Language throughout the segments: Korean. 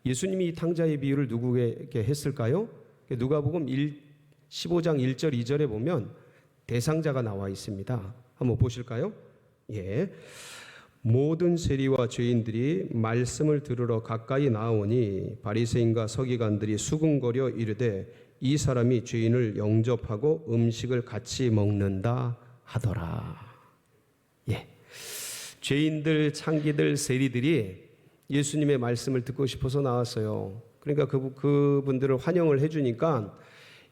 예수님이 이 탕자의 비유를 누구에게 했을까요? 누가복음 15장 1절 2절에 보면 대상자가 나와 있습니다. 한번 보실까요? 예. 모든 세리와 죄인들이 말씀을 들으러 가까이 나오니 바리새인과 서기관들이 수군거려 이르되 이 사람이 죄인을 영접하고 음식을 같이 먹는다 하더라. 예. 죄인들, 창기들, 세리들이 예수님의 말씀을 듣고 싶어서 나왔어요. 그러니까 그분들을 환영을 해주니까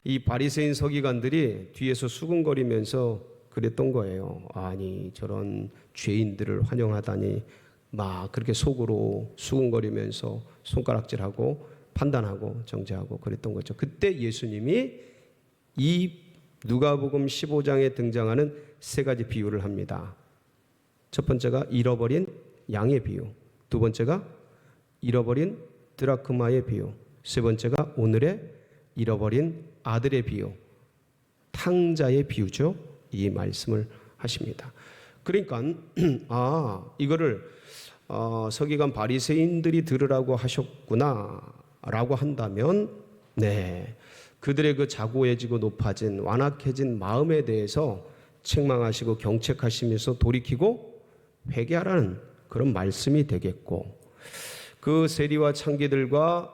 이 바리새인 서기관들이 뒤에서 수군거리면서 그랬던 거예요. 아니, 저런 죄인들을 환영하다니, 막 그렇게 속으로 수군거리면서 손가락질하고 판단하고 정죄하고 그랬던 거죠. 그때 예수님이 이 누가복음 15장에 등장하는 세 가지 비유를 합니다. 첫 번째가 잃어버린 양의 비유, 두 번째가 잃어버린 드라크마의 비유, 세 번째가 오늘의 잃어버린 아들의 비유, 탕자의 비유죠. 이 말씀을 하십니다. 그러니까 이거를 서기관 바리새인들이 들으라고 하셨구나라고 한다면, 네, 그들의 그 자고해지고 높아진 완악해진 마음에 대해서 책망하시고 경책하시면서 돌이키고 회개하라는 그런 말씀이 되겠고, 그 세리와 창기들과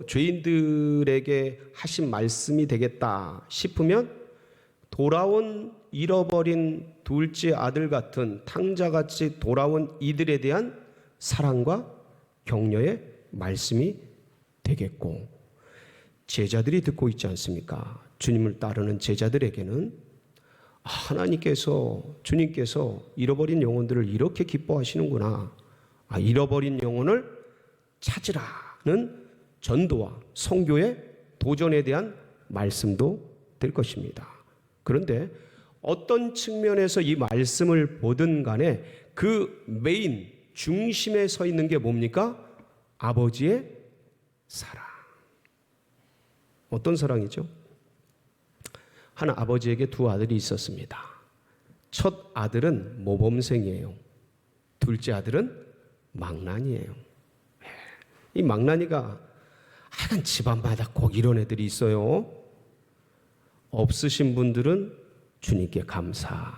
죄인들에게 하신 말씀이 되겠다 싶으면 돌아온 잃어버린 둘째 아들 같은 탕자같이 돌아온 이들에 대한 사랑과 격려의 말씀이 되겠고, 제자들이 듣고 있지 않습니까? 주님을 따르는 제자들에게는 하나님께서, 주님께서 잃어버린 영혼들을 이렇게 기뻐하시는구나, 잃어버린 영혼을 찾으라는 전도와 선교의 도전에 대한 말씀도 될 것입니다. 그런데 어떤 측면에서 이 말씀을 보든 간에 그 메인 중심에 서 있는 게 뭡니까? 아버지의 사랑. 어떤 사랑이죠? 한 아버지에게 두 아들이 있었습니다. 첫 아들은 모범생이에요. 둘째 아들은 망나니예요. 이 망나니가 하여간 집안마다 꼭 이런 애들이 있어요. 없으신 분들은 주님께 감사.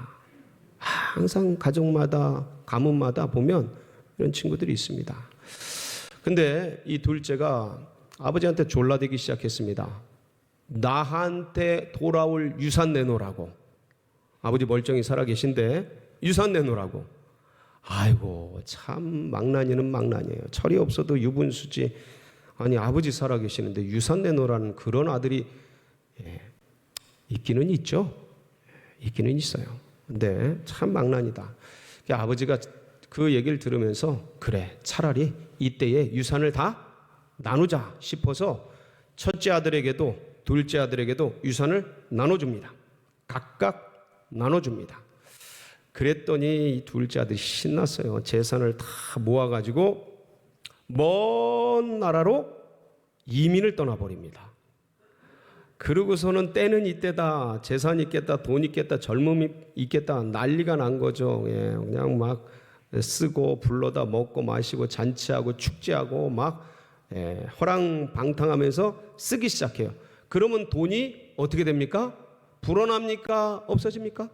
항상 가족마다, 가문마다 보면 이런 친구들이 있습니다. 근데 이 둘째가 아버지한테 졸라대기 시작했습니다. 나한테 돌아올 유산 내놓으라고. 아버지 멀쩡히 살아계신데 유산 내놓으라고. 아이고, 참 망나니는 망나니예요. 철이 없어도 유분수지. 아니, 아버지 살아계시는데 유산 내놓으라는 그런 아들이 있기는 있죠. 있기는 있어요. 근데 참 망나니다. 아버지가 그 얘기를 들으면서 그래, 차라리 이때에 유산을 다 나누자 싶어서 첫째 아들에게도 둘째 아들에게도 유산을 나눠줍니다. 각각 나눠줍니다. 그랬더니 이 둘째 아들이 신났어요. 재산을 다 모아가지고 먼 나라로 이민을 떠나버립니다. 그러고서는 때는 이때다, 재산이 있겠다, 돈 있겠다, 젊음이 있겠다, 난리가 난 거죠. 그냥 막 쓰고 불러다 먹고 마시고 잔치하고 축제하고 막 허랑방탕하면서 쓰기 시작해요. 그러면 돈이 어떻게 됩니까? 불어납니까? 없어집니까?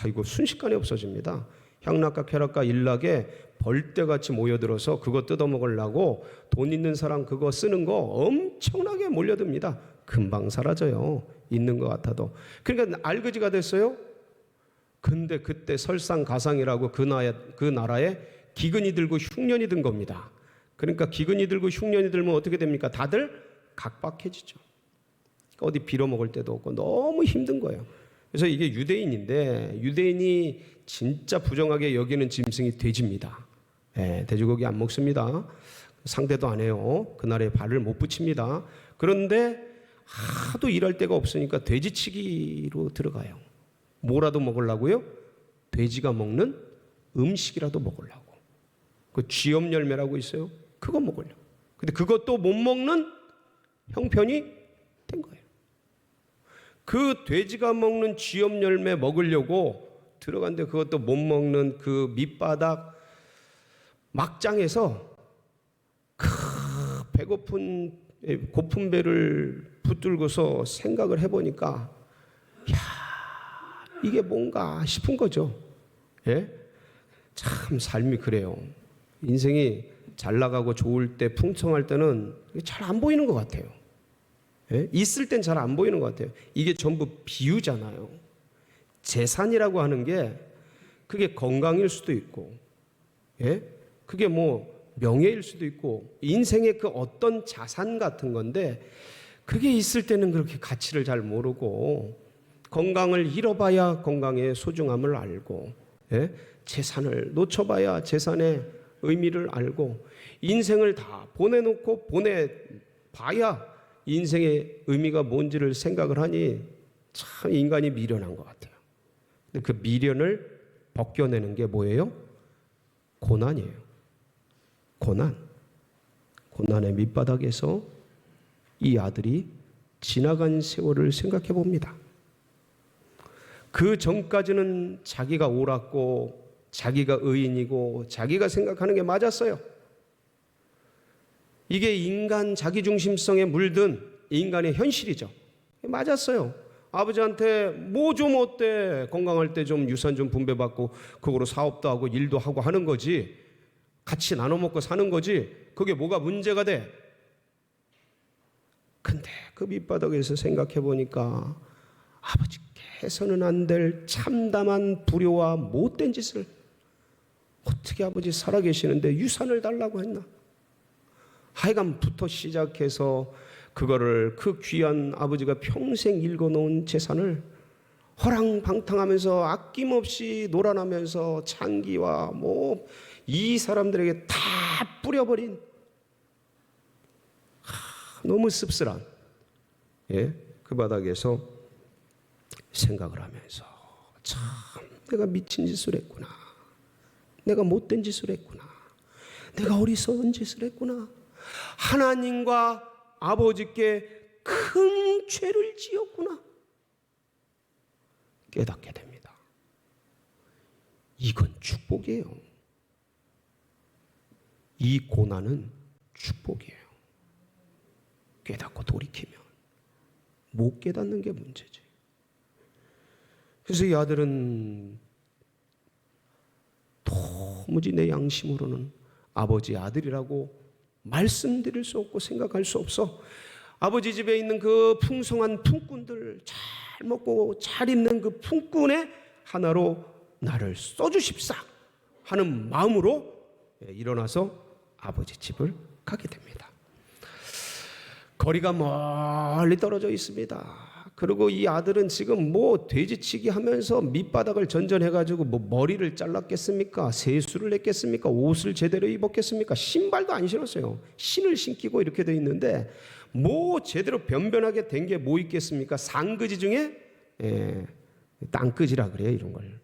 아이고, 순식간에 없어집니다. 향락과 쾌락과 일락에 벌떼같이 모여들어서 그거 뜯어먹으려고 돈 있는 사람 그거 쓰는 거 엄청나게 몰려듭니다. 금방 사라져요. 있는 것 같아도. 그러니까 알거지가 됐어요. 근데 그때 설상가상이라고 그 나라에 기근이 들고 흉년이 든 겁니다. 그러니까 기근이 들고 흉년이 들면 어떻게 됩니까? 다들 각박해지죠. 어디 빌어먹을 데도 없고 너무 힘든 거예요. 그래서 이게 유대인인데 유대인이 진짜 부정하게 여기는 짐승이 돼지입니다. 돼지고기 안 먹습니다. 상대도 안 해요. 그날에 발을 못 붙입니다. 그런데 하도 일할 데가 없으니까 돼지치기로 들어가요. 뭐라도 먹으려고요? 돼지가 먹는 음식이라도 먹으려고. 그 쥐염 열매라고 있어요. 그거 먹으려고. 근데 그것도 못 먹는 형편이 된 거예요. 그 돼지가 먹는 쥐염 열매 먹으려고 들어갔는데 그것도 못 먹는 그 밑바닥 막장에서 배고픈 고픈 배를 붙들고서 생각을 해보니까 야, 이게 뭔가 싶은 거죠. 예? 참 삶이 그래요. 인생이 잘 나가고 좋을 때, 풍성할 때는 잘 안 보이는 것 같아요. 예? 있을 땐 잘 안 보이는 것 같아요. 이게 전부 비유잖아요. 재산이라고 하는 게 그게 건강일 수도 있고, 예? 그게 뭐 명예일 수도 있고, 인생의 그 어떤 자산 같은 건데, 그게 있을 때는 그렇게 가치를 잘 모르고, 건강을 잃어봐야 건강의 소중함을 알고, 예? 재산을 놓쳐봐야 재산의 의미를 알고, 인생을 다 보내놓고 보내봐야 인생의 의미가 뭔지를 생각을 하니 참 인간이 미련한 것 같아요. 근데 그 미련을 벗겨내는 게 뭐예요? 고난이에요. 고난의 밑바닥에서 이 아들이 지나간 세월을 생각해 봅니다. 그 전까지는 자기가 옳았고 자기가 의인이고 자기가 생각하는 게 맞았어요. 이게 인간 자기중심성에 물든 인간의 현실이죠. 맞았어요. 아버지한테 뭐 좀 어때? 건강할 때 좀 유산 좀 분배받고 그거로 사업도 하고 일도 하고 하는 거지. 같이 나눠 먹고 사는 거지. 그게 뭐가 문제가 돼? 근데 그 밑바닥에서 생각해 보니까 아버지께서는 안 될 참담한 불효와 못된 짓을 어떻게 아버지 살아계시는데 유산을 달라고 했나? 하여간부터 시작해서 그거를 그 귀한 아버지가 평생 읽어놓은 재산을 허랑방탕하면서 아낌없이 놀아나면서 장기와 뭐 이 사람들에게 다 뿌려버린 너무 씁쓸한 그 바닥에서 생각을 하면서 참 내가 미친 짓을 했구나. 내가 못된 짓을 했구나. 내가 어리석은 짓을 했구나. 하나님과 아버지께 큰 죄를 지었구나. 깨닫게 됩니다. 이건 축복이에요. 이 고난은 축복이에요. 깨닫고 돌이키면. 못 깨닫는 게 문제지. 그래서 이 아들은 도무지 내 양심으로는 아버지 아들이라고 말씀드릴 수 없고 생각할 수 없어. 아버지 집에 있는 그 풍성한 품꾼들, 잘 먹고 잘 입는 그 품꾼의 하나로 나를 써주십사 하는 마음으로 일어나서 아버지 집을 가게 됩니다. 거리가 멀리 떨어져 있습니다. 그리고 이 아들은 지금 뭐 돼지치기 하면서 밑바닥을 전전해가지고 뭐 머리를 잘랐겠습니까? 세수를 했겠습니까? 옷을 제대로 입었겠습니까? 신발도 안 신었어요. 신을 신기고 이렇게 돼 있는데 뭐 제대로 변변하게 된 게 뭐 있겠습니까? 상그지 중에 땅끄지라 그래요, 이런 걸.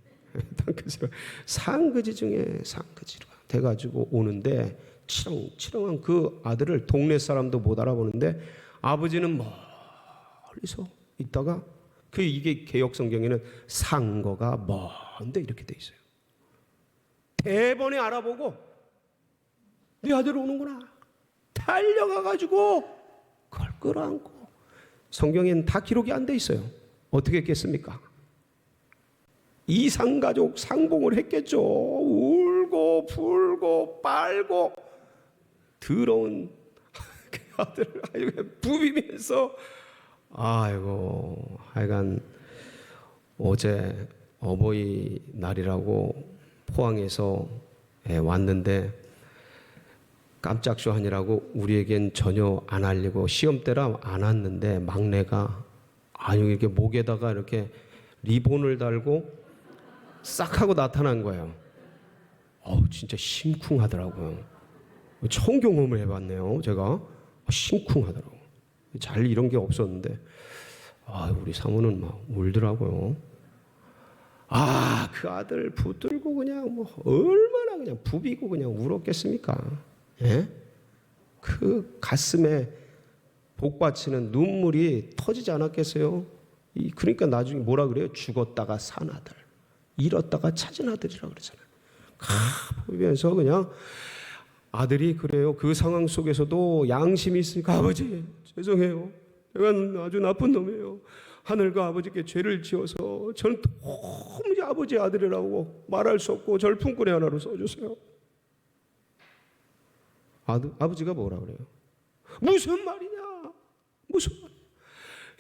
땅끄지라. 상그지 중에 상그지라 돼가지고 오는데 치렁치렁한 그 아들을 동네 사람도 못 알아보는데 아버지는 멀리서 있다가 이게 개역 성경에는 상거가 먼데 이렇게 돼 있어요. 대번에 알아보고 네 아들 오는구나. 달려가가지고 그걸 끌어안고. 성경에는 다 기록이 안 돼 있어요. 어떻게 했겠습니까? 이상가족 상봉을 했겠죠. 울고 불고 빨고 더러운 그 아들을 부비면서 아이고 하여간 어제 어버이날이라고 포항에서 왔는데 깜짝 쇼하느라고 우리에겐 전혀 안 알리고 시험 때라 안 왔는데 막내가 이렇게 목에다가 이렇게 리본을 달고 싹 하고 나타난 거예요. 진짜 심쿵하더라고요. 처음 경험을 해봤네요. 제가 심쿵하더라고요. 잘 이런 게 없었는데 우리 사모는 막 울더라고요. 그 아들 붙들고 그냥 뭐 얼마나 그냥 부비고 그냥 울었겠습니까? 예? 그 가슴에 복받치는 눈물이 터지지 않았겠어요? 그러니까 나중에 뭐라 그래요? 죽었다가 산 아들, 잃었다가 찾은 아들이라고 그러잖아요. 보면서 그냥 아들이 그래요. 그 상황 속에서도 양심이 있으니까 아버지 죄송해요. 내가 아주 나쁜 놈이에요. 하늘과 아버지께 죄를 지어서 저는 도무지 아버지 아들이라고 말할 수 없고 저를 품꾼의 하나로 써주세요. 아버지가 뭐라 그래요? 무슨 말이냐? 무슨 말이냐?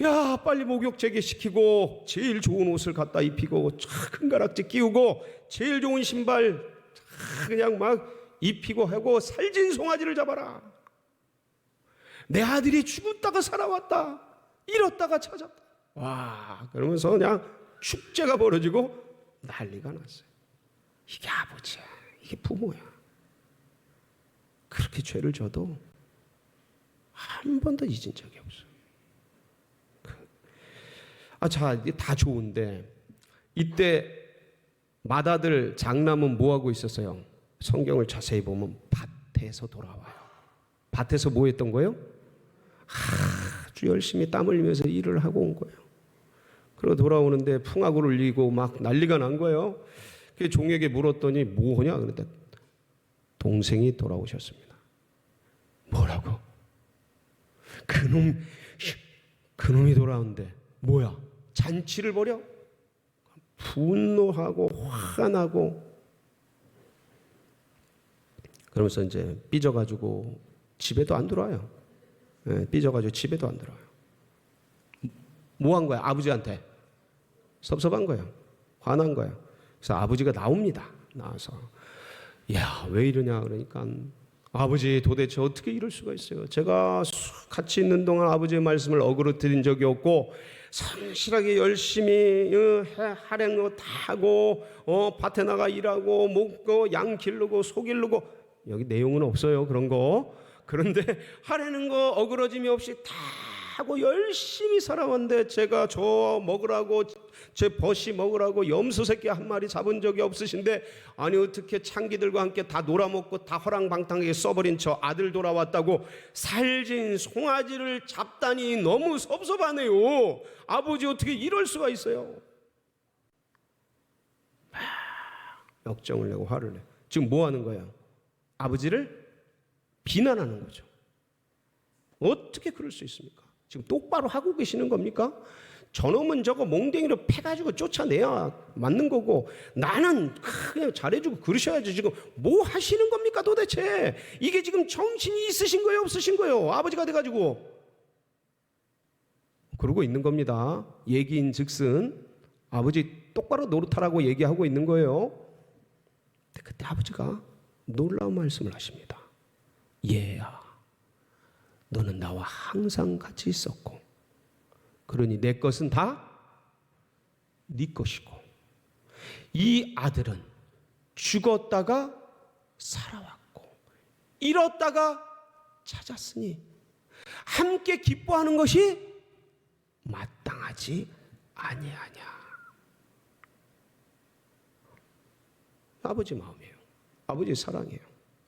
야, 빨리 목욕 재개시키고 제일 좋은 옷을 갖다 입히고 큰 가락지 끼우고 제일 좋은 신발 그냥 막 입히고 하고 살진 송아지를 잡아라. 내 아들이 죽었다가 살아왔다. 잃었다가 찾았다. 와, 그러면서 그냥 축제가 벌어지고 난리가 났어요. 이게 아버지야. 이게 부모야. 그렇게 죄를 져도 한 번도 잊은 적이 없어요. 자, 이게 다 좋은데 이때 맏아들 장남은 뭐하고 있었어요? 성경을 자세히 보면 밭에서 돌아와요. 밭에서 뭐 했던 거예요? 아주 열심히 땀 흘리면서 일을 하고 온 거예요. 그리고 돌아오는데 풍악을 울리고 막 난리가 난 거예요. 그 종에게 물었더니 뭐하냐? 그랬더니 동생이 돌아오셨습니다. 뭐라고? 그놈이 돌아오는데 뭐야? 잔치를 벌여? 분노하고 화가 나고 그러면서 이제 삐져가지고 집에도 안 들어와요. 삐져가지고 집에도 안 들어와요. 뭐 한 거야? 아버지한테 섭섭한 거예요. 화난 거예요. 그래서 아버지가 나옵니다. 나와서 야, 왜 이러냐 그러니까 아버지 도대체 어떻게 이럴 수가 있어요? 제가 같이 있는 동안 아버지의 말씀을 어그로 드린 적이 없고 성실하게 열심히 하려는 거 다 하고 밭에 나가 일하고 먹고 양 기르고 소 기르고 여기 내용은 없어요. 그런 거. 그런데 하려는 거 어그러짐이 없이 다 하고 열심히 살아왔는데 제가 저 먹으라고 제 벗이 먹으라고 염소 새끼 한 마리 잡은 적이 없으신데 아니 어떻게 창기들과 함께 다 놀아먹고 다 허랑방탕하게 써버린 저 아들 돌아왔다고 살진 송아지를 잡다니 너무 섭섭하네요. 아버지 어떻게 이럴 수가 있어요? 역정을 내고 화를 내. 지금 뭐 하는 거예요? 아버지를 비난하는 거죠. 어떻게 그럴 수 있습니까? 지금 똑바로 하고 계시는 겁니까? 저놈은 저거 몽댕이로 패가지고 쫓아내야 맞는 거고 나는 그냥 잘해주고 그러셔야지. 지금 뭐 하시는 겁니까 도대체? 이게 지금 정신이 있으신 거예요 없으신 거예요? 아버지가 돼가지고 그러고 있는 겁니다. 얘기인 즉슨 아버지 똑바로 노릇하라고 얘기하고 있는 거예요. 근데 그때 아버지가 놀라운 말씀을 하십니다. 얘야, 너는 나와 항상 같이 있었고 그러니 내 것은 다 네 것이고 이 아들은 죽었다가 살아왔고 잃었다가 찾았으니 함께 기뻐하는 것이 마땅하지 아니하냐. 아버지 마음이에요. 아버지 사랑이에요.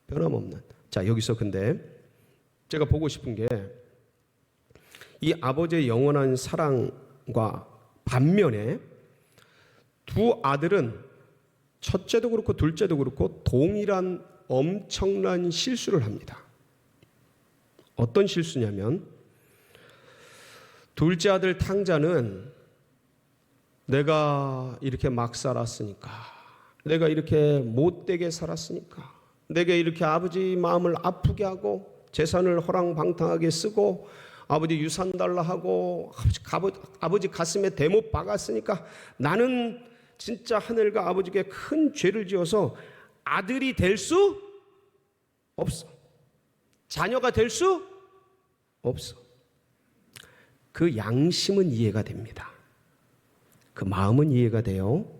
변함없는. 자, 여기서 근데 제가 보고 싶은 게 이 아버지의 영원한 사랑과 반면에 두 아들은 첫째도 그렇고 둘째도 그렇고 동일한 엄청난 실수를 합니다. 어떤 실수냐면 둘째 아들 탕자는 내가 이렇게 막 살았으니까, 내가 이렇게 못되게 살았으니까, 내가 이렇게 아버지 마음을 아프게 하고 재산을 허랑방탕하게 쓰고 아버지 유산 달라 하고 아버지 가슴에 대못 박았으니까 나는 진짜 하늘과 아버지께 큰 죄를 지어서 아들이 될 수 없어. 자녀가 될 수 없어. 그 양심은 이해가 됩니다. 그 마음은 이해가 돼요.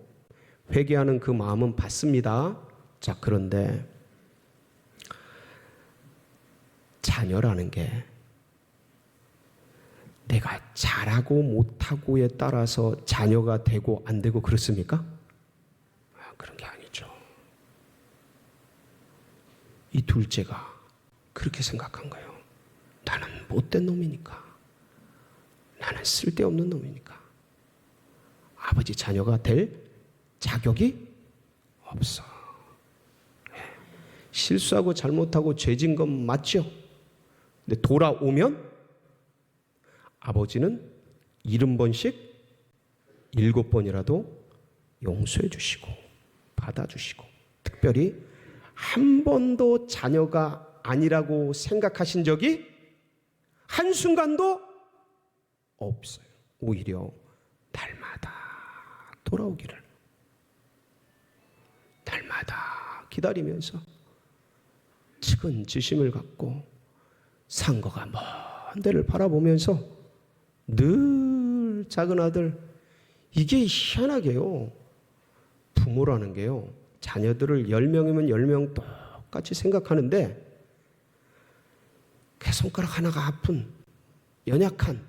회개하는 그 마음은 받습니다. 자, 그런데 자녀라는 게 내가 잘하고 못하고에 따라서 자녀가 되고 안 되고 그렇습니까? 그런 게 아니죠. 이 둘째가 그렇게 생각한 거예요. 나는 못된 놈이니까, 나는 쓸데없는 놈이니까 아버지 자녀가 될 자격이 없어. 실수하고 잘못하고 죄진 건 맞죠? 근데 돌아오면 아버지는 70번씩 7번이라도 용서해 주시고 받아주시고, 특별히 한 번도 자녀가 아니라고 생각하신 적이 한순간도 없어요. 오히려 날마다 돌아오기를 날마다 기다리면서 측은지심을 갖고 상거가 먼 데를 바라보면서 늘 작은 아들, 이게 희한하게요, 부모라는 게요, 자녀들을 10명이면 10명 똑같이 생각하는데 그 손가락 하나가 아픈 연약한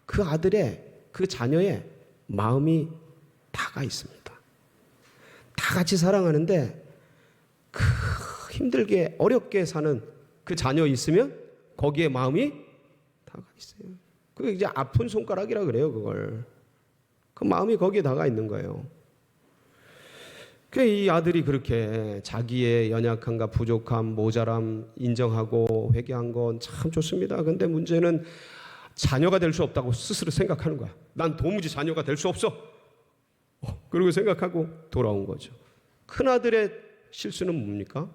그 아들의, 그 자녀의 마음이 다가 있습니다. 다 같이 사랑하는데 그 힘들게 어렵게 사는 그 자녀 있으면 거기에 마음이 다가 있어요. 그게 이제 아픈 손가락이라 그래요. 그걸, 그 마음이 거기에 다가 있는 거예요. 이 아들이 그렇게 자기의 연약함과 부족함, 모자람 인정하고 회개한 건 참 좋습니다. 그런데 문제는 자녀가 될 수 없다고 스스로 생각하는 거야. 난 도무지 자녀가 될 수 없어. 그리고 생각하고 돌아온 거죠. 큰아들의 실수는 뭡니까?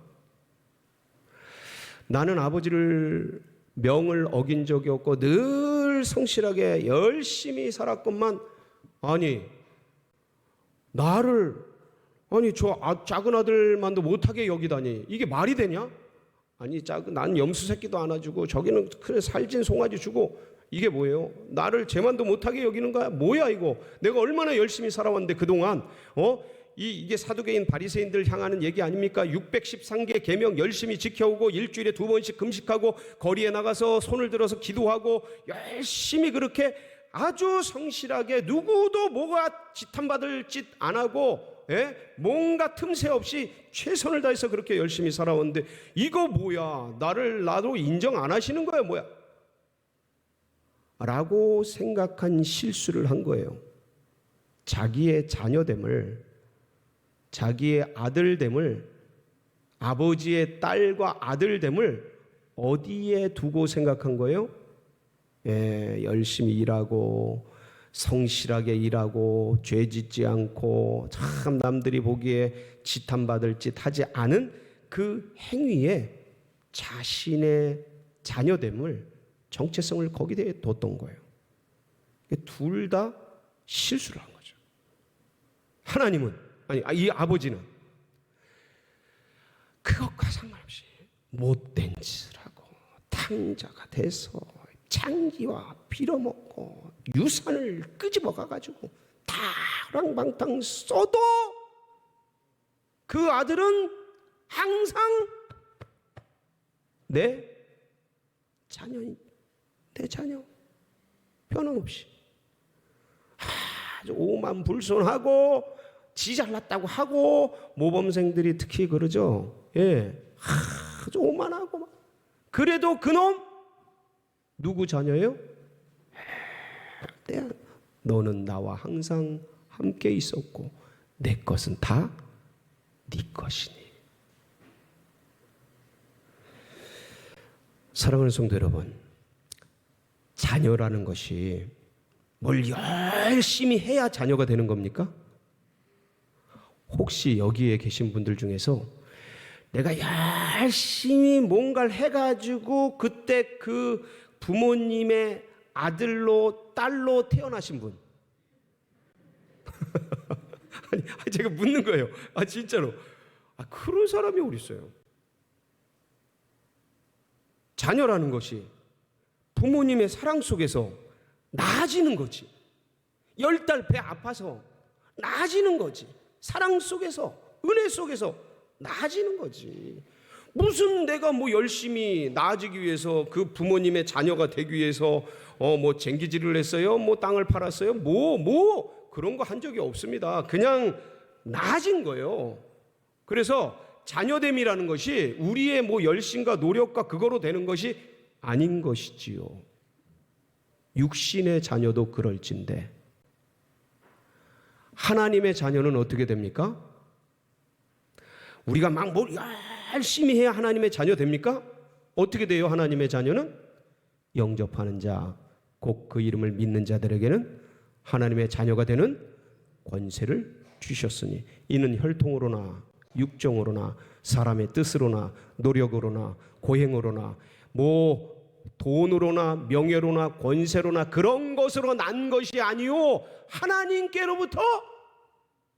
나는 아버지를 명을 어긴 적이 없고 늘 성실하게 열심히 살았건만, 아니 나를, 아니 저 작은 아들만도 못하게 여기다니, 이게 말이 되냐? 아니 난 염소 새끼도 안아주고 저기는 큰 살찐 송아지 주고, 이게 뭐예요? 나를 쟤만도 못하게 여기는 거야? 뭐야 이거? 내가 얼마나 열심히 살아왔는데 그동안, 이게 사두개인 바리새인들 향하는 얘기 아닙니까? 613개 계명 열심히 지켜오고 일주일에 2번씩 금식하고 거리에 나가서 손을 들어서 기도하고 열심히 그렇게 아주 성실하게 누구도 뭐가 지탄받을 짓 안 하고, 뭔가 틈새 없이 최선을 다해서 그렇게 열심히 살아왔는데 이거 뭐야? 나도 인정 안 하시는 거야 뭐야? 라고 생각한 실수를 한 거예요. 자기의 자녀됨을, 자기의 아들됨을, 아버지의 딸과 아들됨을 어디에 두고 생각한 거예요? 열심히 일하고 성실하게 일하고 죄 짓지 않고 참 남들이 보기에 지탄받을 짓 하지 않은 그 행위에 자신의 자녀됨을, 정체성을 거기에 뒀던 거예요. 둘 다 실수를 한 거죠. 하나님은, 이 아버지는 그것과 상관없이 못된 짓을 하고 탕자가 돼서 창기와 빌어먹고 유산을 끄집어 가가지고 다랑방탕 써도 그 아들은 항상 내 자녀 변함없이 아주 오만불손하고 지 잘났다고 하고, 모범생들이 특히 그러죠. 아주 오만하고 막. 그래도 그놈 누구 자녀예요? 너는 나와 항상 함께 있었고 내 것은 다 네 것이니. 사랑하는 성도 여러분, 자녀라는 것이 뭘 열심히 해야 자녀가 되는 겁니까? 혹시 여기에 계신 분들 중에서 내가 열심히 뭔가를 해가지고 그때 그 부모님의 아들로 딸로 태어나신 분? 아니 제가 묻는 거예요. 진짜로. 그런 사람이 어디 있어요? 자녀라는 것이 부모님의 사랑 속에서 나아지는 거지. 10달 배 아파서 나아지는 거지. 사랑 속에서, 은혜 속에서 나아지는 거지. 무슨 내가 뭐 열심히 나아지기 위해서, 그 부모님의 자녀가 되기 위해서 뭐 쟁기질을 했어요? 뭐 땅을 팔았어요? 뭐 그런 거 한 적이 없습니다. 그냥 나아진 거예요. 그래서 자녀됨이라는 것이 우리의 뭐 열심과 노력과 그거로 되는 것이 아닌 것이지요. 육신의 자녀도 그럴진데 하나님의 자녀는 어떻게 됩니까? 우리가 막 뭘 열심히 해야 하나님의 자녀 됩니까? 어떻게 돼요? 하나님의 자녀는 영접하는 자, 곧 그 이름을 믿는 자들에게는 하나님의 자녀가 되는 권세를 주셨으니 이는 혈통으로나 육정으로나 사람의 뜻으로나 노력으로나 고행으로나 돈으로나 명예로나 권세로나 그런 것으로 난 것이 아니요 하나님께로부터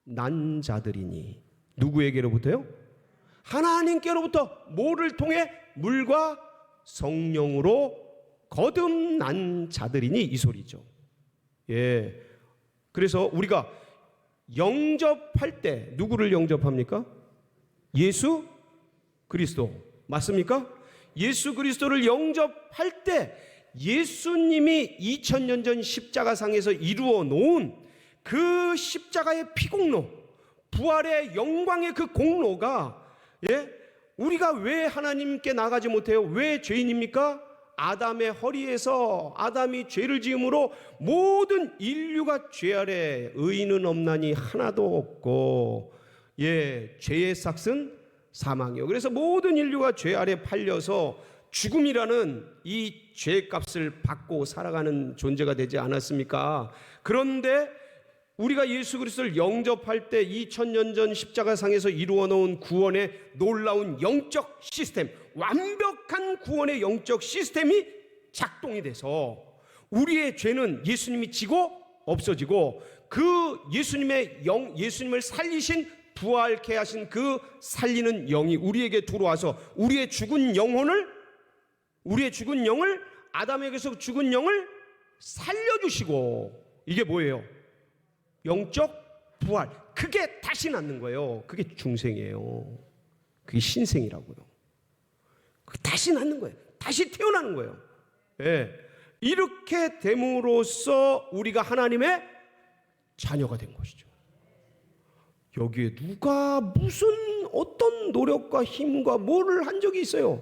난 자들이니. 누구에게로부터요? 하나님께로부터 뭐를 통해? 물과 성령으로 거듭난 자들이니 이 소리죠. 예. 그래서 우리가 영접할 때 누구를 영접합니까? 예수 그리스도. 맞습니까? 예수 그리스도를 영접할 때 예수님이 2000년 전 십자가상에서 이루어 놓은 그 십자가의 피공로, 부활의 영광의 그 공로가, 예? 우리가 왜 하나님께 나가지 못해요? 왜 죄인입니까? 아담의 허리에서 아담이 죄를 지음으로 모든 인류가 죄 아래 의인은 없나니 하나도 없고, 예, 죄의 삭은 사망이요. 그래서 모든 인류가 죄 아래 팔려서 죽음이라는 이 죄값을 받고 살아가는 존재가 되지 않았습니까? 그런데 우리가 예수 그리스도를 영접할 때 2000년 전 십자가상에서 이루어 놓은 구원의 놀라운 영적 시스템, 완벽한 구원의 영적 시스템이 작동이 돼서 우리의 죄는 예수님이 지고 없어지고 그 예수님을 살리신 부활케 하신 그 살리는 영이 우리에게 들어와서 우리의 죽은 영을 아담에게서 죽은 영을 살려주시고, 이게 뭐예요? 영적 부활. 그게 다시 낳는 거예요. 그게 중생이에요. 그게 신생이라고요. 그게 다시 낳는 거예요. 다시 태어나는 거예요. 예. 이렇게 됨으로써 우리가 하나님의 자녀가 된 것이죠. 여기에 누가 무슨 어떤 노력과 힘과 뭐를 한 적이 있어요?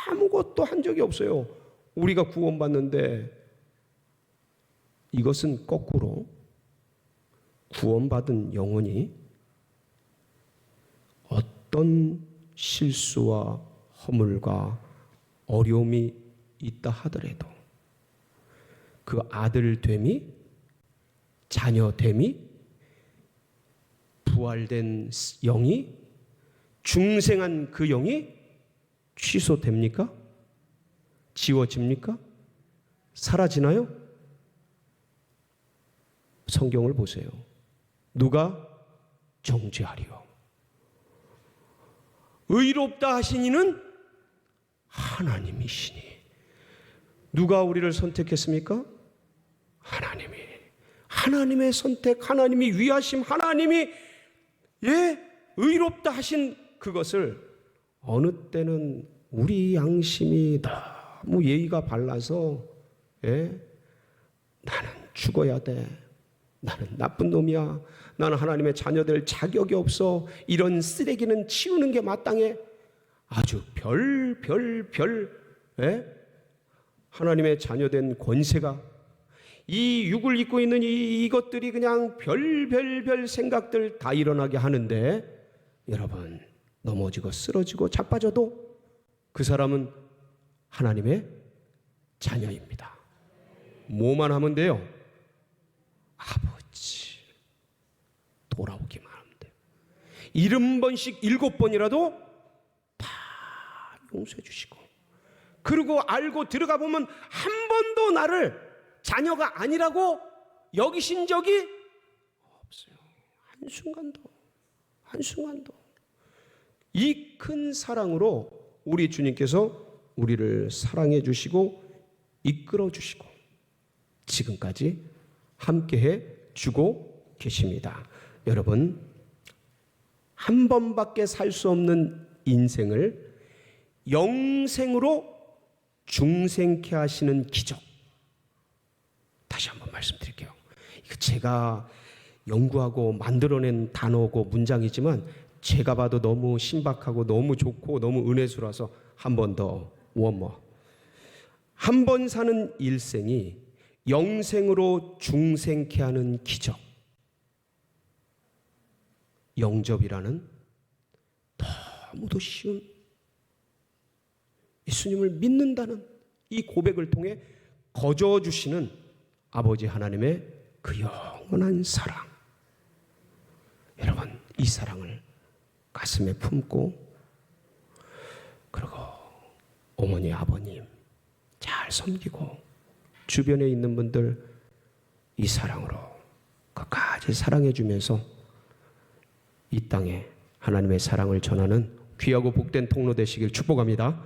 아무것도 한 적이 없어요. 우리가 구원받는데 이것은 거꾸로 구원받은 영혼이 어떤 실수와 허물과 어려움이 있다 하더라도 그 아들됨이, 자녀됨이, 부활된 영이, 중생한 그 영이 취소됩니까? 지워집니까? 사라지나요? 성경을 보세요. 누가 정죄하리요? 의롭다 하신 이는 하나님이시니. 누가 우리를 선택했습니까? 하나님이. 하나님의 선택, 하나님이 위하심, 하나님이 의롭다 하신 그것을 어느 때는 우리 양심이 너무 예의가 발라서 나는 죽어야 돼, 나는 나쁜 놈이야, 나는 하나님의 자녀 될 자격이 없어, 이런 쓰레기는 치우는 게 마땅해. 아주 하나님의 자녀된 권세가 이 육을 입고 있는 이것들이 그냥 별 생각들 다 일어나게 하는데, 여러분, 넘어지고 쓰러지고 자빠져도 그 사람은 하나님의 자녀입니다. 뭐만 하면 돼요? 아버지 돌아오기만 하면 돼요. 70번씩 7번이라도 다 용서해 주시고, 그리고 알고 들어가 보면 한 번도 나를 자녀가 아니라고 여기신 적이 없어요. 한순간도. 이 큰 사랑으로 우리 주님께서 우리를 사랑해 주시고 이끌어 주시고 지금까지 함께해 주고 계십니다. 여러분, 한 번밖에 살 수 없는 인생을 영생으로 중생케 하시는 기적, 다시 한번 말씀드릴게요. 이거 제가 연구하고 만들어낸 단어고 문장이지만 제가 봐도 너무 신박하고 너무 좋고 너무 은혜수라서 한 번 더 원모. 한 번 사는 일생이 영생으로 중생케 하는 기적, 영접이라는 너무도 쉬운 예수님을 믿는다는 이 고백을 통해 거저 주시는 아버지 하나님의 그 영원한 사랑. 여러분, 이 사랑을 가슴에 품고, 그리고 어머니 아버님 잘 섬기고 주변에 있는 분들 이 사랑으로 끝까지 사랑해 주면서 이 땅에 하나님의 사랑을 전하는 귀하고 복된 통로 되시길 축복합니다.